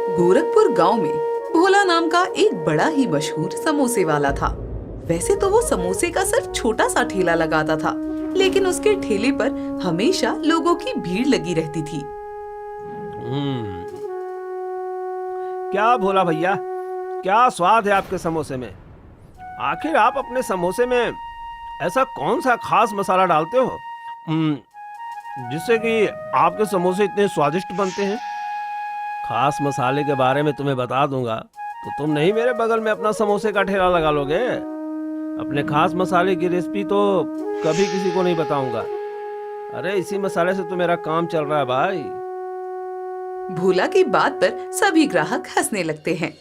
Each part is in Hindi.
गोरखपुर गांव में भोला नाम का एक बड़ा ही मशहूर समोसे वाला था। वैसे तो वो समोसे का सिर्फ छोटा सा ठेला लगाता था, लेकिन उसके ठेले पर हमेशा लोगों की भीड़ लगी रहती थी। क्या भोला भैया, क्या स्वाद है आपके समोसे में। आखिर आप अपने समोसे में ऐसा कौन सा खास मसाला डालते हो जिससे कि आपके समोसे इतने स्वादिष्ट बनते हैं। खास मसाले के बारे में तुम्हें बता दूंगा तो तुम नहीं मेरे बगल में अपना समोसे का ठेला लगा लोगे। अपने खास मसाले की रेसिपी तो कभी किसी को नहीं बताऊंगा। अरे इसी मसाले से तो मेरा काम चल रहा है भाई। भोला की बात पर सभी ग्राहक हंसने लगते हैं।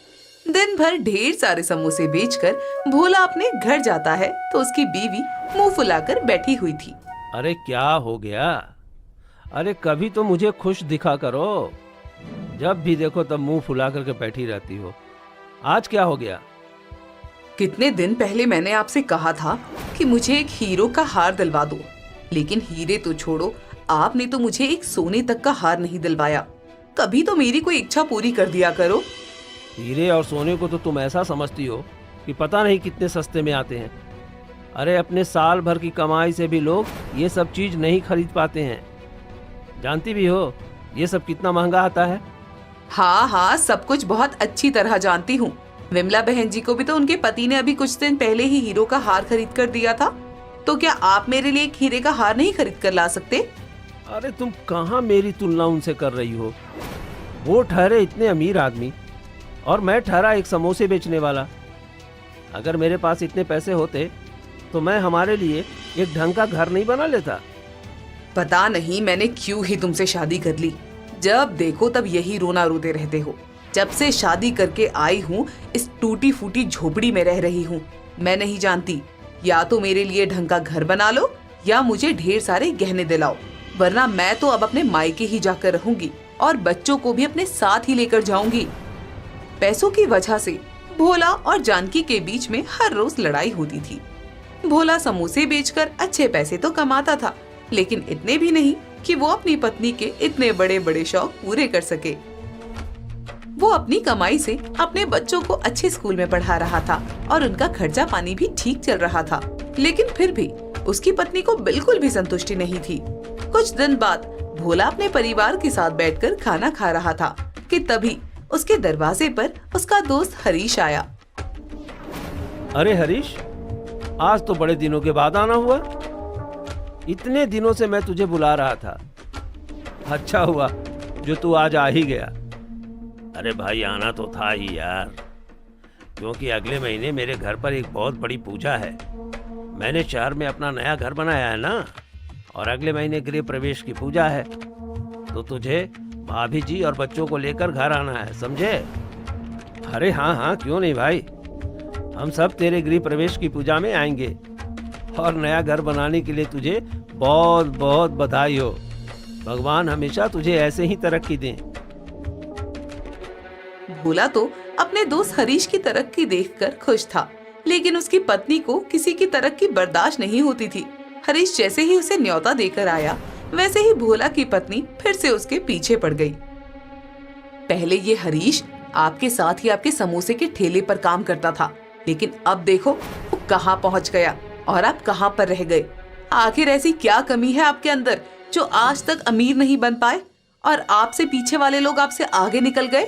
दिन भर ढेर सारे समोसे बेचकर भोला अपने घर जाता है तो उसकी बीवी मुंह फुलाकर बैठी हुई थी। अरे क्या हो गया? अरे कभी तो मुझे खुश दिखा करो। जब भी देखो तब मुंह फुला करके बैठी रहती हो। आज क्या हो गया? कितने दिन पहले मैंने आपसे कहा था कि मुझे एक हीरो का हार दिलवा दो, लेकिन हीरे तो छोड़ो, आपने तो मुझे एक सोने तक का हार नहीं दिलवाया। कभी तो मेरी कोई इच्छा पूरी कर दिया करो। हीरे और सोने को तो तुम ऐसा समझती हो कि पता नहीं कितने सस्ते में आते हैं। अरे अपने साल भर की कमाई से भी लोग ये सब चीज नहीं खरीद पाते हैं। जानती भी हो ये सब कितना महंगा आता है। हाँ हाँ, सब कुछ बहुत अच्छी तरह जानती हूँ। विमला बहन जी को भी तो उनके पति ने अभी कुछ दिन पहले ही हीरो का हार खरीद कर दिया था। तो क्या आप मेरे लिए एक हीरे का हार नहीं खरीद कर ला सकते? अरे तुम कहाँ मेरी तुलना उनसे कर रही हो। वो ठहरे इतने अमीर आदमी और मैं ठहरा एक समोसे बेचने वाला। अगर मेरे पास इतने पैसे होते तो मैं हमारे लिए एक ढंग का घर नहीं बना लेता। पता नहीं मैंने क्यों ही तुमसे शादी कर ली। जब देखो तब यही रोना रोते रहते हो। जब से शादी करके आई हूँ इस टूटी फूटी झोपड़ी में रह रही हूँ। मैं नहीं जानती, या तो मेरे लिए ढंग का घर बना लो या मुझे ढेर सारे गहने दिलाओ, वरना मैं तो अब अपने मायके ही जाकर रहूंगी और बच्चों को भी अपने साथ ही लेकर जाऊंगी। पैसों की वजह से भोला और जानकी के बीच में हर रोज लड़ाई होती थी। भोला समोसे बेचकर अच्छे पैसे तो कमाता था, लेकिन इतने भी नहीं कि वो अपनी पत्नी के इतने बड़े बड़े शौक पूरे कर सके। वो अपनी कमाई से अपने बच्चों को अच्छे स्कूल में पढ़ा रहा था और उनका खर्चा पानी भी ठीक चल रहा था, लेकिन फिर भी उसकी पत्नी को बिल्कुल भी संतुष्टि नहीं थी। कुछ दिन बाद भोला अपने परिवार के साथ बैठकर खाना खा रहा था कि तभी उसके दरवाजे पर उसका दोस्त हरीश आया। अरे हरीश, आज तो बड़े दिनों के बाद आना हुआ। इतने दिनों से मैं तुझे बुला रहा था। अच्छा हुआ जो तू आज आ ही गया। अरे भाई आना तो था ही यार, क्योंकि अगले महीने मेरे घर पर एक बहुत बड़ी पूजा है। मैंने शहर में अपना नया घर बनाया है ना, और अगले महीने गृह प्रवेश की पूजा है। तो तुझे भाभी जी और बच्चों को लेकर घर आना है, समझे? अरे हाँ हाँ, क्यों नहीं भाई। हम सब तेरे गृह प्रवेश की पूजा में आएंगे और नया घर बनाने के लिए तुझे बहुत बहुत बधाई हो। भगवान हमेशा तुझे ऐसे ही तरक्की दें। भोला तो अपने दोस्त हरीश की तरक्की देखकर खुश था, लेकिन उसकी पत्नी को किसी की तरक्की बर्दाश्त नहीं होती थी। हरीश जैसे ही उसे न्योता देकर आया, वैसे ही भोला की पत्नी फिर से उसके पीछे पड़ गई। पहले ये हरीश आपके साथ ही आपके समोसे के ठेले पर काम करता था, लेकिन अब देखो वो कहाँ पहुँच गया और आप कहाँ पर रह गए। आखिर ऐसी क्या कमी है आपके अंदर जो आज तक अमीर नहीं बन पाए और आपसे पीछे वाले लोग आपसे आगे निकल गए?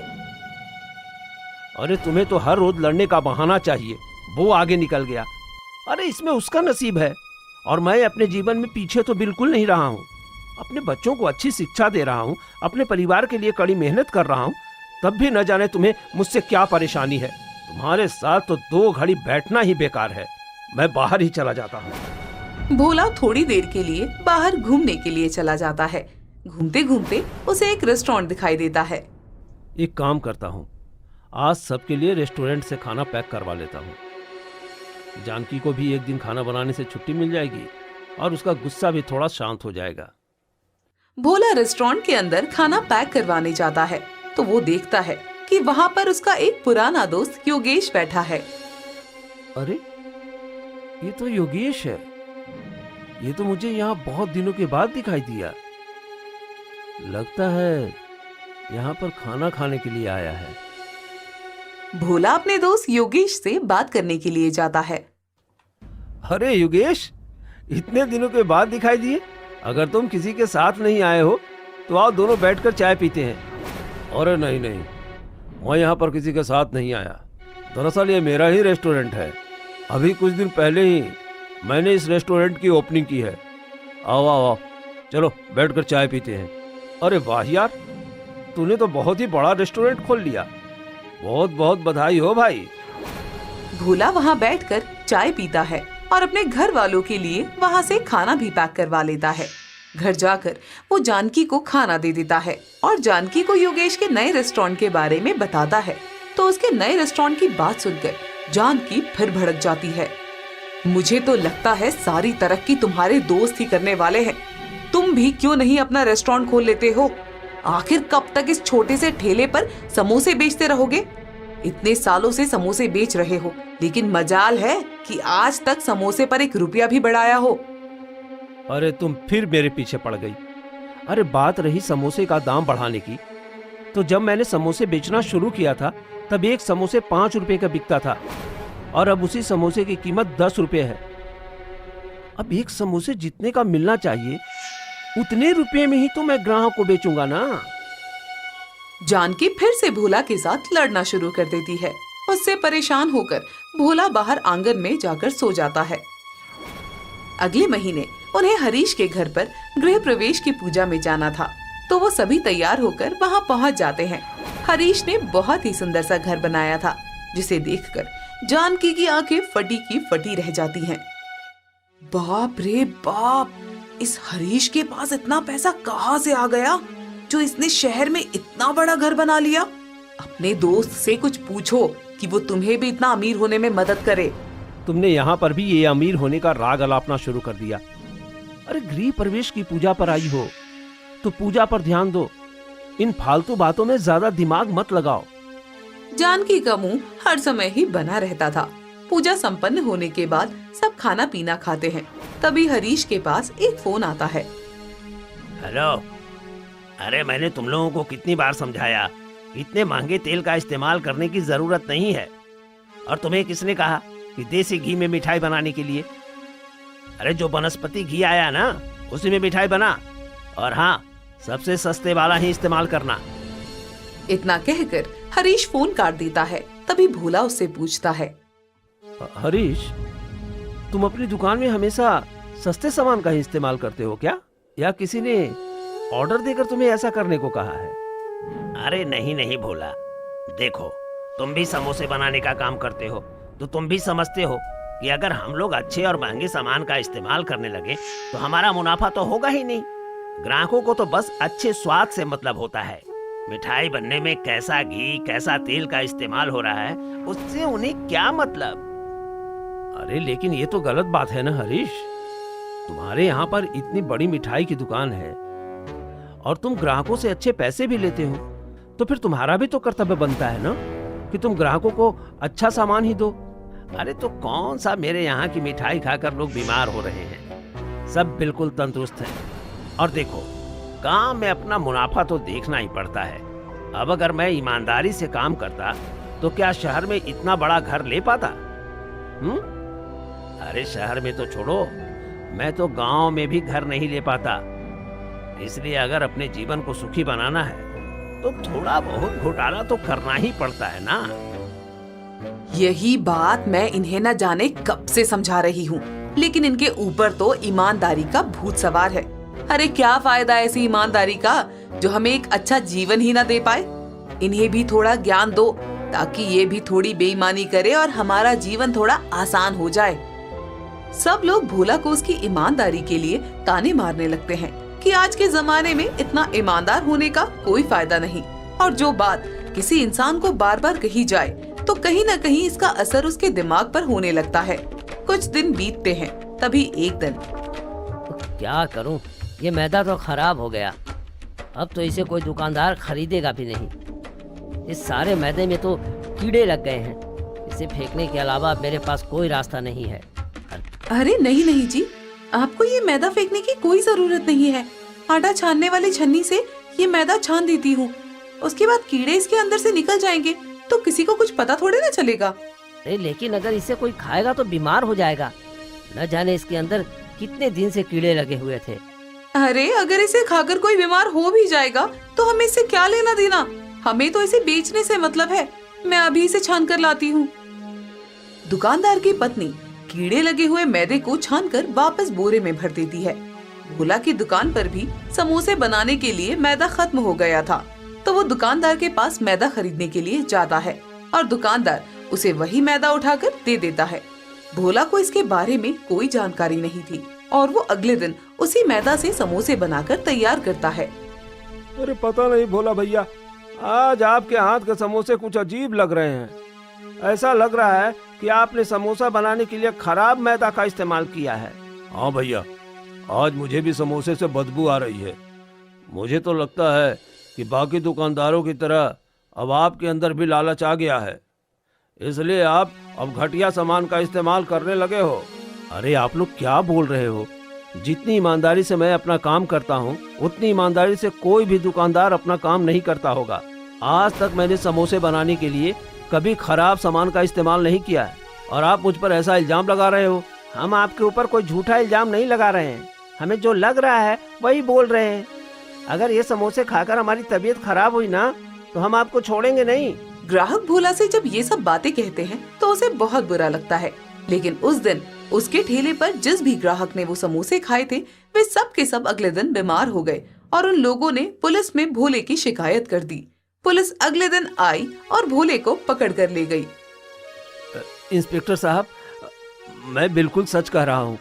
अरे तुम्हें तो हर रोज लड़ने का बहाना चाहिए। वो आगे निकल गया, अरे इसमें उसका नसीब है, और मैं अपने जीवन में पीछे तो बिल्कुल नहीं रहा हूँ। अपने बच्चों को अच्छी शिक्षा दे रहा हूँ, अपने परिवार के लिए कड़ी मेहनत कर रहा हूँ, तब भी न जाने तुम्हें मुझसे क्या परेशानी है। तुम्हारे साथ तो 2 घड़ी बैठना ही बेकार है। मैं बाहर ही चला जाता हूँ। भोला थोड़ी देर के लिए बाहर घूमने के लिए चला जाता है। घूमते घूमते उसे एक रेस्टोरेंट दिखाई देता है। एक काम करता हूँ, आज सबके लिए रेस्टोरेंट से खाना पैक करवा लेता हूँ। जानकी को भी एक दिन खाना बनाने से छुट्टी मिल जाएगी और उसका गुस्सा भी थोड़ा शांत हो जाएगा। भोला रेस्टोरेंट के अंदर खाना पैक करवाने जाता है तो वो देखता है कि वहाँ पर उसका एक पुराना दोस्त योगेश बैठा है। अरे ये तो योगेश है। ये तो मुझे यहाँ बहुत दिनों के बाद दिखाई दिया। लगता है यहाँ पर खाना खाने के लिए आया है। भोला अपने दोस्त योगेश से बात करने के लिए जाता है। अरे योगेश, इतने दिनों के बाद दिखाई दिए। अगर तुम किसी के साथ नहीं आए हो तो आओ दोनों बैठकर चाय पीते हैं। अरे नहीं नहीं, मैं यहाँ पर किसी के साथ नहीं आया। दरअसल ये मेरा ही रेस्टोरेंट है। अभी कुछ दिन पहले ही मैंने इस रेस्टोरेंट की ओपनिंग की है। आओ आओ आओ, चलो बैठकर चाय पीते हैं। अरे वाह यार, तूने तो बहुत ही बड़ा रेस्टोरेंट खोल लिया। बहुत बहुत बधाई हो भाई। भोला वहाँ बैठकर चाय पीता है और अपने घर वालों के लिए वहाँ से खाना भी पैक करवा लेता है। घर जाकर वो जानकी को खाना दे देता है और जानकी को योगेश के नए रेस्टोरेंट के बारे में बताता है। तो उसके नए रेस्टोरेंट की बात सुनकर जानकी फिर भड़क जाती है। मुझे तो लगता है सारी तरक्की तुम्हारे दोस्त ही करने वाले हैं। तुम भी क्यों नहीं अपना रेस्टोरेंट खोल लेते हो? आखिर कब तक इस छोटे से ठेले पर समोसे बेचते रहोगे? इतने सालों से समोसे बेच रहे हो, लेकिन मजाल है कि आज तक समोसे पर 1 रुपया भी बढ़ाया हो। अरे तुम फिर मेरे पीछे पड़ गई। अरे बात रही समोसे का दाम बढ़ाने की, तो जब मैंने समोसे बेचना शुरू किया था तब एक समोसे 5 रुपए का बिकता था और अब उसी समोसे की कीमत 10 रुपए है। अब एक समोसे जितने का मिलना चाहिए उतने रुपए में ही तो मैं ग्राहक को बेचूंगा ना। जानकी फिर से भोला के साथ लड़ना शुरू कर देती है। उससे परेशान होकर भोला बाहर आंगन में जाकर सो जाता है। अगले महीने उन्हें हरीश के घर पर गृह प्रवेश की पूजा में जाना था, तो वो सभी तैयार होकर वहां पहुंच जाते हैं। हरीश ने बहुत ही सुंदर सा घर बनाया था, जिसे देखकर जानकी की आंखें फटी की फटी रह जाती हैं। बाप रे बाप, इस हरीश के पास इतना पैसा कहाँ से आ गया जो इसने शहर में इतना बड़ा घर बना लिया? अपने दोस्त से कुछ पूछो कि वो तुम्हें भी इतना अमीर होने में मदद करे। तुमने यहाँ पर भी ये अमीर होने का राग अलापना शुरू कर दिया। अरे गृह प्रवेश की पूजा पर आई हो तो पूजा पर ध्यान दो। इन फालतू बातों में ज्यादा दिमाग मत लगाओ। जानकी का मुंह हर समय ही बना रहता था। पूजा संपन्न होने के बाद सब खाना पीना खाते हैं। तभी हरीश के पास एक फोन आता है। हेलो, अरे मैंने तुम लोगों को कितनी बार समझाया, इतने महंगे तेल का इस्तेमाल करने की जरूरत नहीं है। और तुम्हें किसने कहा कि देसी घी में मिठाई बनाने के लिए? अरे जो वनस्पति घी आया ना, उसी में मिठाई बना। और हाँ, सबसे सस्ते वाला ही इस्तेमाल करना। इतना कहकर हरीश फोन काट देता है। तभी भोला उससे पूछता है, हरीश, तुम अपनी दुकान में हमेशा सस्ते सामान का ही इस्तेमाल करते हो क्या, या किसी ने ऑर्डर देकर तुम्हें ऐसा करने को कहा है? अरे नहीं नहीं भोला, देखो तुम भी समोसे बनाने का काम करते हो, तो तुम भी समझते हो कि अगर हम लोग अच्छे और महंगे सामान का इस्तेमाल करने लगे तो हमारा मुनाफा तो होगा ही नहीं। ग्राहकों को तो बस अच्छे स्वाद से मतलब होता है। मिठाई बनने में कैसा घी कैसा तेल का इस्तेमाल हो रहा है उससे उन्हें क्या मतलब। अरे लेकिन ये तो गलत बात है ना हरीश। तुम्हारे यहाँ पर इतनी बड़ी मिठाई की दुकान है और तुम ग्राहकों से अच्छे पैसे भी लेते हो, तो फिर तुम्हारा भी तो कर्तव्य बनता है ना कि तुम ग्राहकों को अच्छा सामान ही दो। अरे तो कौन सा मेरे यहाँ की मिठाई खाकर लोग बीमार हो रहे हैं, सब बिल्कुल तंदुरुस्त हैं। और देखो, काम में अपना मुनाफा तो देखना ही पड़ता है। अब अगर मैं ईमानदारी से काम करता तो क्या शहर में इतना बड़ा घर ले पाता? अरे शहर में तो छोड़ो, मैं तो गांव में भी घर नहीं ले पाता। इसलिए अगर अपने जीवन को सुखी बनाना है तो थोड़ा बहुत घोटाला तो करना ही पड़ता है ना। यही बात मैं इन्हें न जाने कब से समझा रही हूँ, लेकिन इनके ऊपर तो ईमानदारी का भूत सवार है। अरे क्या फायदा ऐसी ईमानदारी का जो हमें एक अच्छा जीवन ही ना दे पाए। इन्हें भी थोड़ा ज्ञान दो ताकि ये भी थोड़ी बेईमानी करे और हमारा जीवन थोड़ा आसान हो जाए। सब लोग भोला को उसकी ईमानदारी के लिए ताने मारने लगते हैं कि आज के जमाने में इतना ईमानदार होने का कोई फायदा नहीं, और जो बात किसी इंसान को बार बार कही जाए तो कहीं न कहीं इसका असर उसके दिमाग पर होने लगता है। कुछ दिन बीतते हैं, तभी एक दिन क्या करूं, ये मैदा तो खराब हो गया। अब तो इसे कोई दुकानदार खरीदेगा भी नहीं। इस सारे मैदे में तो कीड़े लग गए हैं। इसे फेंकने के अलावा मेरे पास कोई रास्ता नहीं है। अरे नहीं नहीं जी, आपको ये मैदा फेंकने की कोई जरूरत नहीं है। आटा छानने वाली छन्नी से ये मैदा छान देती हूँ। उसके बाद कीड़े इसके अंदर से निकल जाएंगे तो किसी को कुछ पता थोड़े ना चलेगा। अरे लेकिन अगर इसे कोई खाएगा तो बीमार हो जाएगा। न जाने इसके अंदर कितने दिन से कीड़े लगे हुए थे। अरे अगर इसे खाकर कोई बीमार हो भी जाएगा तो हमें इससे क्या लेना देना, हमें तो इसे बेचने से मतलब है। मैं अभी इसे छान कर लाती हूँ। दुकानदार की पत्नी कीड़े लगे हुए मैदे को छानकर वापस बोरे में भर देती है। भोला की दुकान पर भी समोसे बनाने के लिए मैदा खत्म हो गया था, तो वो दुकानदार के पास मैदा खरीदने के लिए जाता है और दुकानदार उसे वही मैदा उठाकर दे देता है। भोला को इसके बारे में कोई जानकारी नहीं थी और वो अगले दिन उसी मैदा से समोसे बनाकर तैयार करता है। अरे पता नहीं भोला भैया, आज आपके हाथ के समोसे कुछ अजीब लग रहे हैं। ऐसा लग रहा है कि आपने समोसा बनाने के लिए खराब मैदा का इस्तेमाल किया है। हाँ भैया, आज मुझे भी समोसे से बदबू आ रही है। मुझे तो लगता है कि बाकी दुकानदारों की तरह अब आपके अंदर भी लालच आ गया है, इसलिए आप अब घटिया सामान का इस्तेमाल करने लगे हो। अरे आप लोग क्या बोल रहे हो? जितनी ईमानदारी से मैं अपना काम करता हूँ उतनी ईमानदारी से कोई भी दुकानदार अपना काम नहीं करता होगा। आज तक मैंने समोसे बनाने के लिए कभी खराब सामान का इस्तेमाल नहीं किया है और आप मुझ पर ऐसा इल्जाम लगा रहे हो। हम आपके ऊपर कोई झूठा इल्जाम नहीं लगा रहे हैं, हमें जो लग रहा है वही बोल रहे हैं। अगर ये समोसे खाकर हमारी तबीयत खराब हुई ना तो हम आपको छोड़ेंगे नहीं। ग्राहक भोला से जब ये सब बातें कहते हैं तो उसे बहुत बुरा लगता है, लेकिन उस दिन उसके ठेले पर जिस भी ग्राहक ने वो समोसे खाए थे वे सब के सब अगले दिन बीमार हो गए और उन लोगों ने पुलिस में भोले की शिकायत कर दी। पुलिस अगले दिन आई और भोले को पकड़ कर ले गई। इंस्पेक्टर साहब, मैं बिल्कुल सच कह रहा हूँ।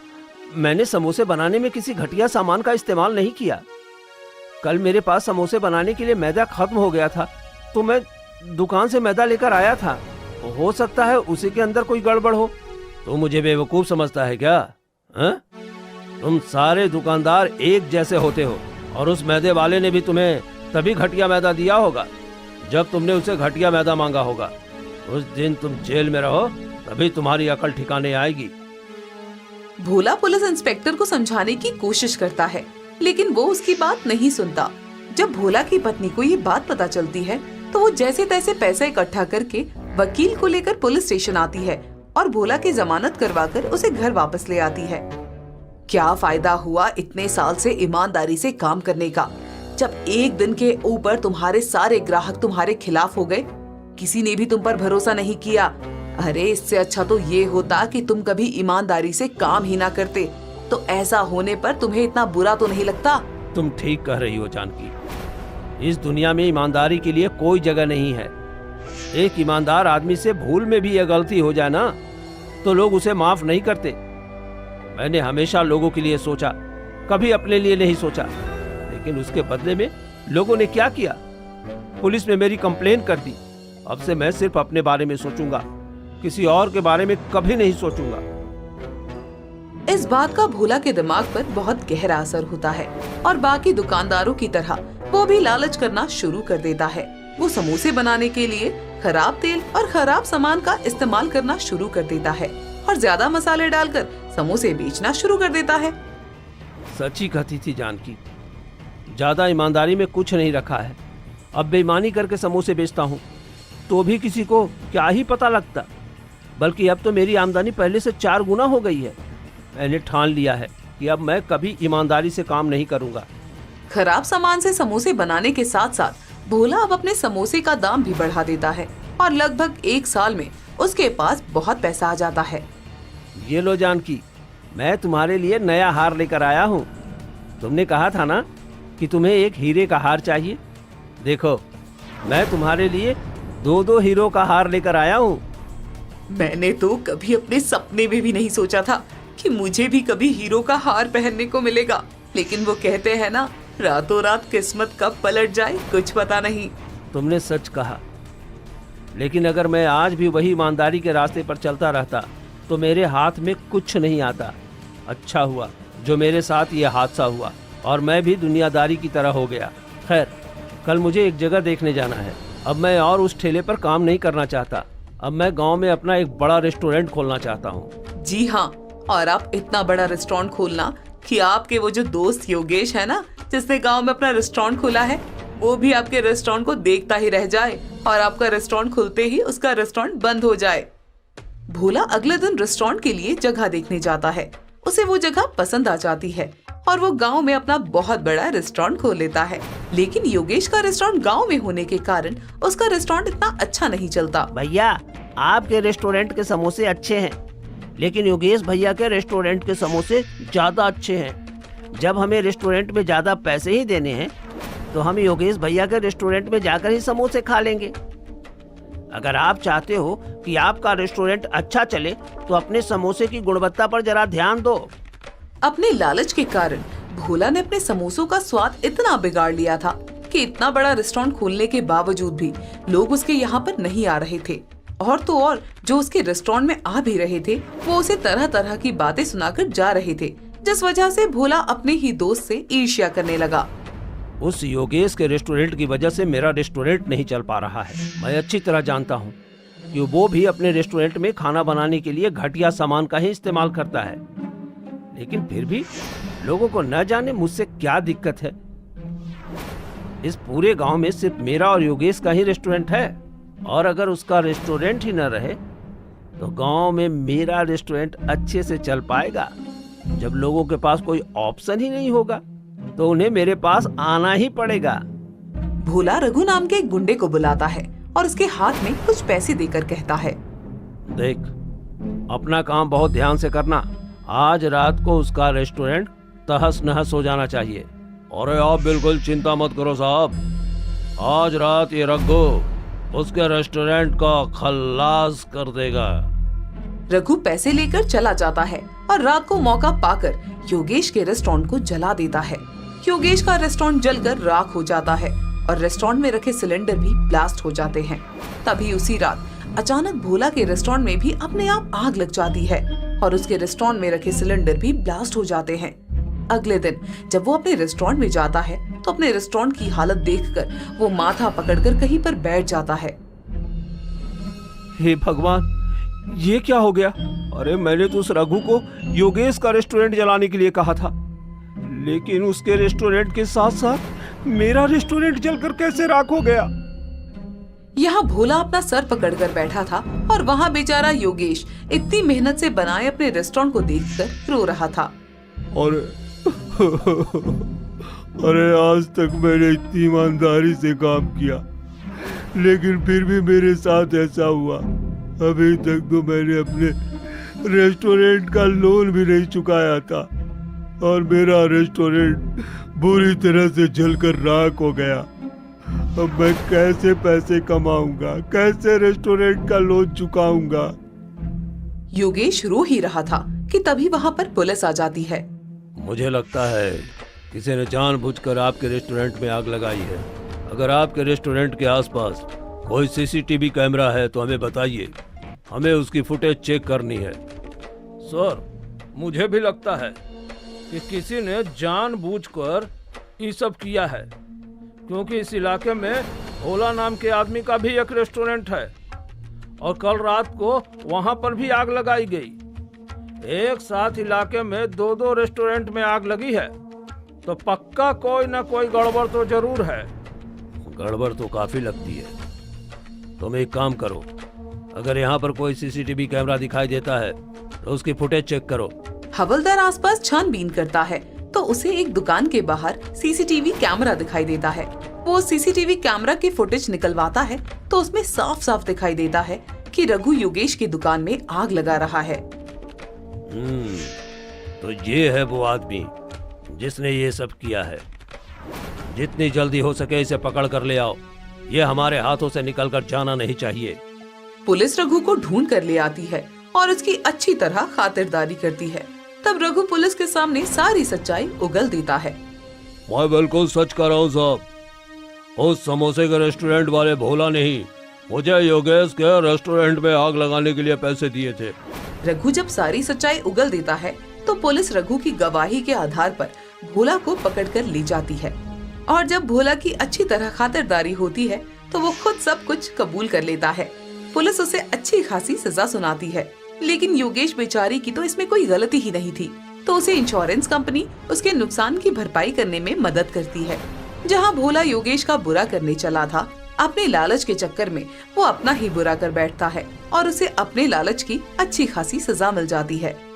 मैंने समोसे बनाने में किसी घटिया सामान का इस्तेमाल नहीं किया। कल मेरे पास समोसे बनाने के लिए मैदा खत्म हो गया था तो मैं दुकान से मैदा लेकर आया था। हो सकता है उसी के अंदर कोई गड़बड़ हो। तो मुझे बेवकूफ समझता है क्या? तुम सारे दुकानदार एक जैसे होते हो और उस मैदे वाले ने भी तुम्हें तभी घटिया मैदा दिया होगा जब तुमने उसे घटिया मैदा मांगा होगा। उस दिन तुम जेल में रहो तभी तुम्हारी अकल ठिकाने आएगी। भोला पुलिस इंस्पेक्टर को समझाने की कोशिश करता है, लेकिन वो उसकी बात नहीं सुनता। जब भोला की पत्नी को ये बात पता चलती है तो वो जैसे तैसे पैसा इकट्ठा करके वकील को लेकर पुलिस स्टेशन आती है और भोला की जमानत करवाकर उसे घर वापस ले आती है। क्या फायदा हुआ इतने साल से ईमानदारी से काम करने का, जब एक दिन के ऊपर तुम्हारे सारे ग्राहक तुम्हारे खिलाफ हो गए। किसी ने भी तुम पर भरोसा नहीं किया। अरे इससे अच्छा तो ये होता कि तुम कभी ईमानदारी से काम ही ना करते, तो ऐसा होने पर तुम्हें इतना बुरा तो नहीं लगता। तुम ठीक कह रही हो जानकी, इस दुनिया में ईमानदारी के लिए कोई जगह नहीं है। एक ईमानदार आदमी से भूल में भी यह गलती हो जाए ना तो लोग उसे माफ नहीं करते। मैंने हमेशा लोगों के लिए सोचा, कभी अपने लिए नहीं सोचा, लेकिन उसके बदले में लोगों ने क्या किया? पुलिस में मेरी कंप्लेन कर दी। अब से मैं सिर्फ अपने बारे में सोचूंगा, किसी और के बारे में कभी नहीं सोचूंगा। इस बात का भोला के दिमाग पर बहुत गहरा असर होता है और बाकी दुकानदारों की तरह वो भी लालच करना शुरू कर देता है। वो समोसे बनाने के लिए खराब तेल और खराब सामान का इस्तेमाल करना शुरू कर देता है और ज्यादा मसाले डालकर समोसे बेचना शुरू कर देता है। सच ही कहती थी जानकी, ज्यादा ईमानदारी में कुछ नहीं रखा है। अब बेईमानी करके समोसे बेचता हूँ तो भी किसी को क्या ही पता लगता, बल्कि अब तो मेरी आमदनी पहले से 4 गुना हो गई है। मैंने ठान लिया है कि अब मैं कभी ईमानदारी से काम नहीं करूंगा। खराब सामान से समोसे बनाने के साथ साथ भोला अब अपने समोसे का दाम भी बढ़ा देता है और लगभग 1 साल में उसके पास बहुत पैसा आ जाता है। ये लो जानकी, मैं तुम्हारे लिए नया हार लेकर आया हूँ। तुमने कहा था ना कि तुम्हें एक हीरे का हार चाहिए। देखो, मैं तुम्हारे लिए 2 हीरो का हार लेकर आया हूँ। मैंने तो कभी अपने सपने में भी नहीं सोचा था कि मुझे भी कभी हीरो का हार पहनने को मिलेगा, लेकिन वो कहते हैं ना, रातों रात किस्मत कब पलट जाए कुछ पता नहीं। तुमने सच कहा, लेकिन अगर मैं आज भी वही ईमानदारी के रास्ते पर चलता रहता तो मेरे हाथ में कुछ नहीं आता। अच्छा हुआ जो मेरे साथ ये हादसा हुआ और मैं भी दुनियादारी की तरह हो गया। खैर, कल मुझे एक जगह देखने जाना है। अब मैं और उस ठेले पर काम नहीं करना चाहता। अब मैं गांव में अपना एक बड़ा रेस्टोरेंट खोलना चाहता हूँ। जी हाँ, और आप इतना बड़ा रेस्टोरेंट खोलना कि आपके वो जो दोस्त योगेश है ना, जिसने गांव में अपना रेस्टोरेंट खोला है, वो भी आपके रेस्टोरेंट को देखता ही रह जाए और आपका रेस्टोरेंट खुलते ही उसका रेस्टोरेंट बंद हो जाए। भोला अगले दिन रेस्टोरेंट के लिए जगह देखने जाता है। उसे वो जगह पसंद आ जाती है और वो गांव में अपना बहुत बड़ा रेस्टोरेंट खोल लेता है। लेकिन योगेश का रेस्टोरेंट गांव में होने के कारण उसका रेस्टोरेंट इतना अच्छा नहीं चलता। भैया, आपके रेस्टोरेंट के समोसे अच्छे हैं, लेकिन योगेश भैया के रेस्टोरेंट के समोसे ज्यादा अच्छे हैं। जब हमें रेस्टोरेंट में ज्यादा पैसे ही देने हैं तो हम योगेश भैया के रेस्टोरेंट में जाकर ही समोसे खा लेंगे। अगर आप चाहते हो कि आपका रेस्टोरेंट अच्छा चले तो अपने समोसे की गुणवत्ता पर जरा ध्यान दो। अपने लालच के कारण भोला ने अपने समोसों का स्वाद इतना बिगाड़ लिया था कि इतना बड़ा रेस्टोरेंट खोलने के बावजूद भी लोग उसके यहाँ पर नहीं आ रहे थे। और तो और जो उसके रेस्टोरेंट में आ भी रहे थे वो उसे तरह तरह की बातें सुनाकर जा रहे थे, जिस वजह से भोला अपने ही दोस्त से ईर्ष्या करने लगा। उस योगेश के रेस्टोरेंट की वजह से मेरा रेस्टोरेंट नहीं चल पा रहा है। मैं अच्छी तरह जानता हूँ कि वो भी अपने रेस्टोरेंट में खाना बनाने के लिए घटिया सामान का ही इस्तेमाल करता है, लेकिन फिर भी लोगों को न जाने मुझसे क्या दिक्कत है। इस पूरे गांव में सिर्फ मेरा और योगेश का ही रेस्टोरेंट है, और अगर उसका रेस्टोरेंट ही न रहे तो गांव में मेरा रेस्टोरेंट अच्छे से चल पाएगा। जब लोगों के पास कोई ऑप्शन ही नहीं होगा तो उन्हें मेरे पास आना ही पड़ेगा। भोला रघु नाम के एक गुंडे को बुलाता है और उसके हाथ में कुछ पैसे देकर कहता है, देख, अपना काम बहुत ध्यान से करना। आज रात को उसका रेस्टोरेंट तहस नहस हो जाना चाहिए। और आप बिल्कुल चिंता मत करो साहब, आज रात ये रघु उसके रेस्टोरेंट का खल्लास कर देगा। रघु पैसे लेकर चला जाता है और रात को मौका पाकर योगेश के रेस्टोरेंट को जला देता है। योगेश का रेस्टोरेंट जलकर राख हो जाता है और रेस्टोरेंट में रखे सिलेंडर भी ब्लास्ट हो जाते हैं। तभी उसी रात अचानक भोला के रेस्टोरेंट में भी अपने आप आग लग जाती है और उसके रेस्टोरेंट में रखे सिलेंडर भी ब्लास्ट हो जाते हैं। अगले दिन जब वो अपने रेस्टोरेंट में जाता है तो अपने रेस्टोरेंट की हालत देखकर वो माथा पकड़कर कहीं पर बैठ जाता है। हे भगवान, ये क्या हो गया? अरे मैंने तो उस रघु को योगेश का रेस्टोरेंट जलाने के लिए कहा था, लेकिन उसके रेस्टोरेंट के साथ साथ मेरा रेस्टोरेंट जलकर कैसे राख हो गया? यहाँ भोला अपना सर पकड़कर बैठा था और वहाँ बेचारा योगेश इतनी मेहनत से बनाए अपने रेस्टोरेंट को देखकर रो रहा था। अरे आज तक मैंने इतनी ईमानदारी से काम किया, लेकिन फिर भी मेरे साथ ऐसा हुआ। अभी तक तो मैंने अपने रेस्टोरेंट का लोन भी नहीं चुकाया था और मेरा रेस्टोरेंट बुरी तरह से जलकर राख हो गया। अब मैं कैसे पैसे कमाऊंगा, कैसे रेस्टोरेंट का लोन चुकाऊंगा? योगेश रो ही रहा था कि तभी वहाँ पर पुलिस आ जाती है। मुझे लगता है किसी ने जानबूझकर आपके रेस्टोरेंट में आग लगाई है। अगर आपके रेस्टोरेंट के आसपास कोई सीसीटीवी कैमरा है तो हमें बताइए, हमें उसकी फुटेज चेक करनी है। सर, मुझे भी लगता है कि किसी ने जानबूझकर ये सब किया है, क्योंकि इस इलाके में भोला नाम के आदमी का भी एक रेस्टोरेंट है और कल रात को वहां पर भी आग लगाई गई। एक साथ इलाके में दो दो रेस्टोरेंट में आग लगी है तो पक्का कोई ना कोई गड़बड़ तो जरूर है। गड़बड़ तो काफी लगती है। तुम एक काम करो, अगर यहाँ पर कोई सीसीटीवी कैमरा दिखाई देता है तो उसकी फुटेज चेक करो। हवलदार आसपास छानबीन करता है तो उसे एक दुकान के बाहर सीसीटीवी कैमरा दिखाई देता है। वो सीसीटीवी कैमरा की फुटेज निकलवाता है तो उसमें साफ साफ दिखाई देता है कि रघु योगेश की दुकान में आग लगा रहा है। तो ये है वो आदमी जिसने ये सब किया है। जितनी जल्दी हो सके इसे पकड़ कर ले आओ। ये हमारे हाथों से निकल कर जाना नहीं चाहिए। पुलिस रघु को ढूंढ कर ले आती है और उसकी अच्छी तरह खातिरदारी करती है। तब रघु पुलिस के सामने सारी सच्चाई उगल देता है। मैं बिल्कुल सच कह रहा हूँ साहब। उस समोसे के रेस्टोरेंट वाले भोला ने ही मुझे योगेश के रेस्टोरेंट में आग लगाने के लिए पैसे दिए थे। रघु जब सारी सच्चाई उगल देता है तो पुलिस रघु की गवाही के आधार पर भोला को पकड़कर ले जाती है और जब भोला की अच्छी तरह खातिरदारी होती है तो वो खुद सब कुछ कबूल कर लेता है। पुलिस उसे अच्छी खासी सजा सुनाती है, लेकिन योगेश बेचारी की तो इसमें कोई गलती ही नहीं थी, तो उसे इंश्योरेंस कंपनी उसके नुकसान की भरपाई करने में मदद करती है। जहाँ भोला योगेश का बुरा करने चला था, अपने लालच के चक्कर में वो अपना ही बुरा कर बैठता है और उसे अपने लालच की अच्छी खासी सजा मिल जाती है।